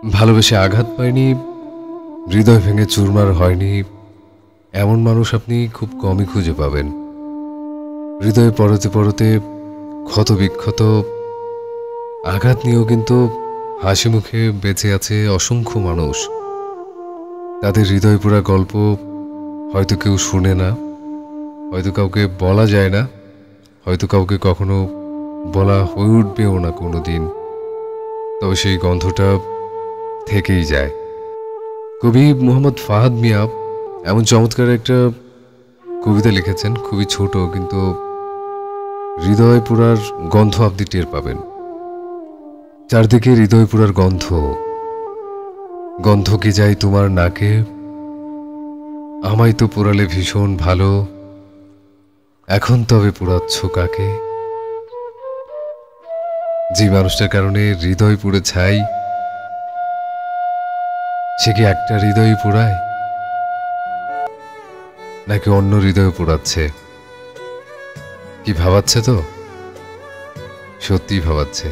ভালোবেসে আঘাত পায়নি, হৃদয় ভেঙে চুরমার হয়নি, এমন মানুষ আপনি খুব কমই খুঁজে পাবেন। হৃদয়ে পরতে পরতে ক্ষত বিক্ষত আঘাত নিয়েও কিন্তু হাসি মুখে বেঁচে আছে অসংখ্য মানুষ। তাদের হৃদয় পোড়া গল্প হয়তো কেউ শুনে না, হয়তো কাউকে বলা যায় না, হয়তো কাউকে কখনো বলা হয়ে উঠবেও না কোনো দিন, তবে সেই গন্ধটা থেকেই যায়। কবি মোহাম্মদ ফাহাদ মিয়া এমন চমৎকার একটা কবিতা লিখেছেন, খুবই ছোট কিন্তু হৃদয় পোড়ার গন্ধ আপনি টের পাবেন। চারদিকে হৃদয় পোড়ার গন্ধ, গন্ধ কি যায় তোমার নাকে, আমায় তো পোড়ালে ভীষণ ভালো, এখন তবে পোড়াচ্ছ কাকে। যে মানুষটার কারণে হৃদয় পুড়ে ছাই, সে কি একটা হৃদয় পোড়ায় নাকি অন্য হৃদয় পোড়াচ্ছে? কি ভাবাচ্ছে? তো সত্যি ভাবাচ্ছে।